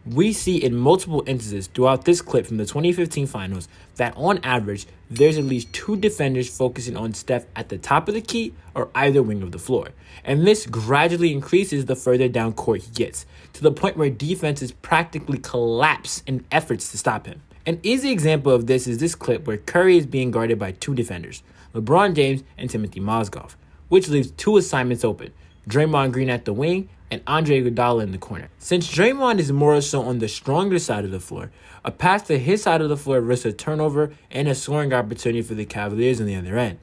We see in multiple instances throughout this clip from the 2015 finals that on average, there's at least 2 defenders focusing on Steph at the top of the key or either wing of the floor. And this gradually increases the further down court he gets, to the point where defenses practically collapse in efforts to stop him. An easy example of this is this clip where Curry is being guarded by 2 defenders, LeBron James and Timothy Mozgov, which leaves 2 assignments open, Draymond Green at the wing and Andre Iguodala in the corner. Since Draymond is more so on the stronger side of the floor, a pass to his side of the floor risks a turnover and a scoring opportunity for the Cavaliers on the other end.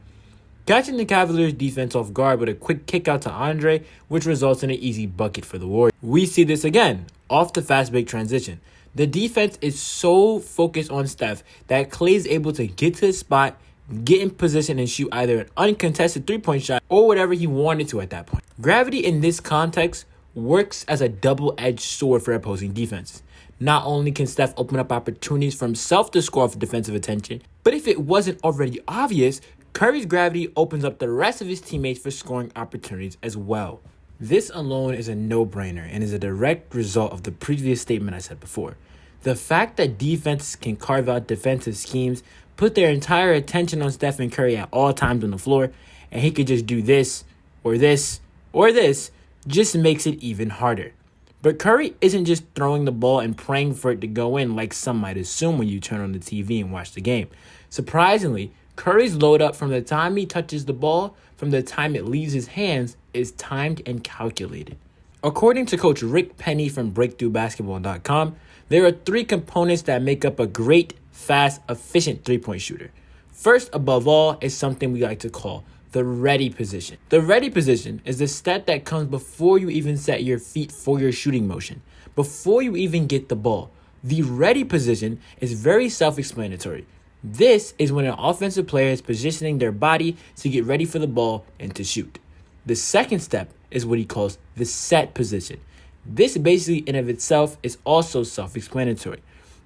Catching the Cavaliers defense off guard with a quick kick out to Andre, which results in an easy bucket for the Warriors. We see this again, off the fast break transition. The defense is so focused on Steph that Klay is able to get to his spot, get in position and shoot either an uncontested 3-point shot or whatever he wanted to at that point. Gravity in this context works as a double-edged sword for opposing defenses. Not only can Steph open up opportunities for himself to score off defensive attention, but if it wasn't already obvious, Curry's gravity opens up the rest of his teammates for scoring opportunities as well. This alone is a no-brainer and is a direct result of the previous statement I said before. The fact that defenses can carve out defensive schemes, put their entire attention on Stephen Curry at all times on the floor, and he could just do this, or this, or this, just makes it even harder. But Curry isn't just throwing the ball and praying for it to go in like some might assume when you turn on the TV and watch the game. Surprisingly, Curry's load up from the time he touches the ball from the time it leaves his hands is timed and calculated. According to Coach Rick Penny from BreakthroughBasketball.com, there are 3 components that make up a great, fast, efficient 3-point shooter. First, above all, is something we like to call the ready position. The ready position is the step that comes before you even set your feet for your shooting motion, before you even get the ball. The ready position is very self-explanatory. This is when an offensive player is positioning their body to get ready for the ball and to shoot. The second step is what he calls the set position. This basically in of itself is also self-explanatory.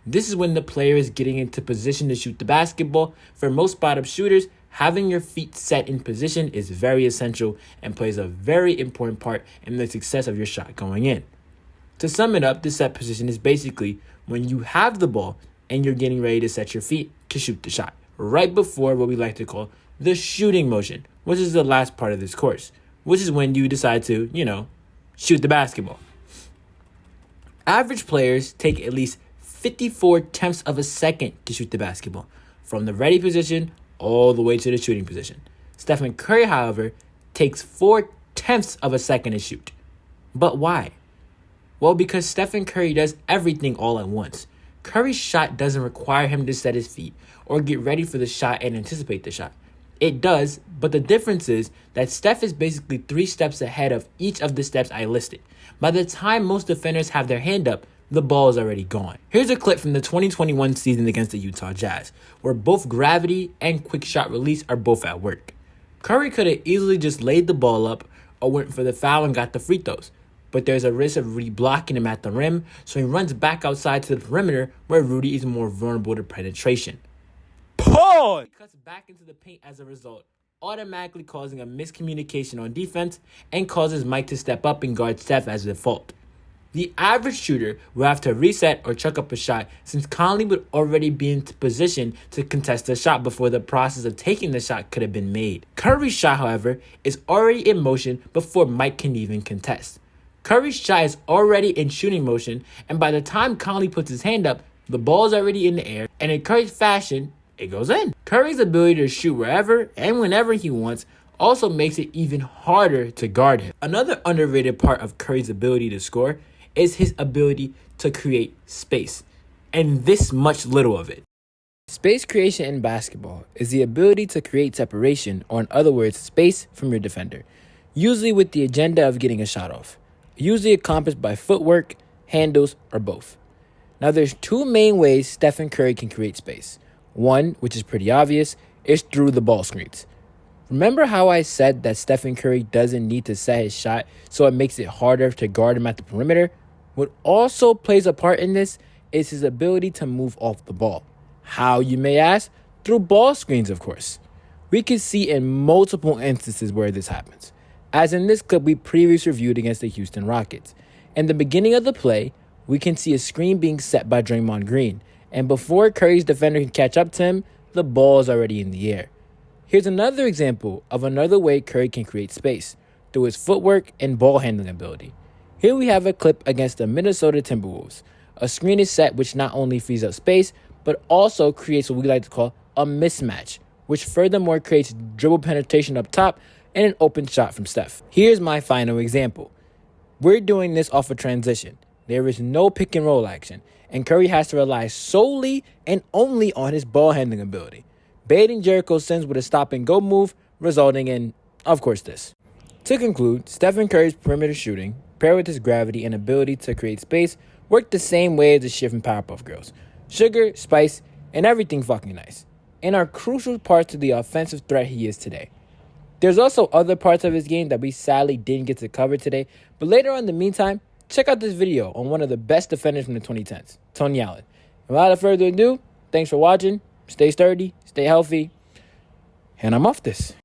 This is when the player is getting into position to shoot the basketball. For most spot-up shooters, having your feet set in position is very essential and plays a very important part in the success of your shot going in. To sum it up, the set position is basically when you have the ball and you're getting ready to set your feet to shoot the shot, right before what we like to call the shooting motion, which is the last part of this course, which is when you decide to, shoot the basketball. Average players take at least 54/10 of a second to shoot the basketball, from the ready position all the way to the shooting position. Stephen Curry, however, takes 4/10 of a second to shoot. But why? Well, because Stephen Curry does everything all at once. Curry's shot doesn't require him to set his feet or get ready for the shot and anticipate the shot. It does, but the difference is that Steph is basically 3 steps ahead of each of the steps I listed. By the time most defenders have their hand up, the ball is already gone. Here's a clip from the 2021 season against the Utah Jazz, where both gravity and quick shot release are both at work. Curry could have easily just laid the ball up or went for the foul and got the free throws, but there's a risk of Rudy blocking him at the rim, so he runs back outside to the perimeter where Rudy is more vulnerable to penetration. He cuts back into the paint as a result, automatically causing a miscommunication on defense and causes Mike to step up and guard Steph as a default. The average shooter will have to reset or chuck up a shot since Conley would already be in position to contest the shot before the process of taking the shot could have been made. Curry's shot, however, is already in motion before Mike can even contest. Curry's shot is already in shooting motion, and by the time Conley puts his hand up, the ball is already in the air, and in Curry's fashion, it goes in. Curry's ability to shoot wherever and whenever he wants also makes it even harder to guard him. Another underrated part of Curry's ability to score is his ability to create space, and this much little of it. Space creation in basketball is the ability to create separation, or in other words, space from your defender, usually with the agenda of getting a shot off, usually accomplished by footwork, handles, or both. Now there's 2 main ways Stephen Curry can create space. One, which is pretty obvious, is through the ball screens. Remember how I said that Stephen Curry doesn't need to set his shot, so it makes it harder to guard him at the perimeter? What also plays a part in this is his ability to move off the ball. How, you may ask? Through ball screens, of course. We can see in multiple instances where this happens. As in this clip we previously reviewed against the Houston Rockets. In the beginning of the play, we can see a screen being set by Draymond Green, and before Curry's defender can catch up to him, the ball is already in the air. Here's another example of another way Curry can create space, through his footwork and ball handling ability. Here we have a clip against the Minnesota Timberwolves. A screen is set which not only frees up space, but also creates what we like to call a mismatch, which furthermore creates dribble penetration up top and an open shot from Steph. Here's my final example. We're doing this off a transition. There is no pick and roll action, and Curry has to rely solely and only on his ball handling ability, baiting Jericho Sims with a stop and go move, resulting in, of course, this. To conclude, Stephen Curry's perimeter shooting, paired with his gravity and ability to create space, work the same way as the shit from Powerpuff Girls. Sugar, spice, and everything fucking nice, and are crucial parts of the offensive threat he is today. There's also other parts of his game that we sadly didn't get to cover today, but later on in the meantime, check out this video on one of the best defenders from the 2010s, Tony Allen. And without further ado, thanks for watching, stay sturdy, stay healthy, and I'm off this.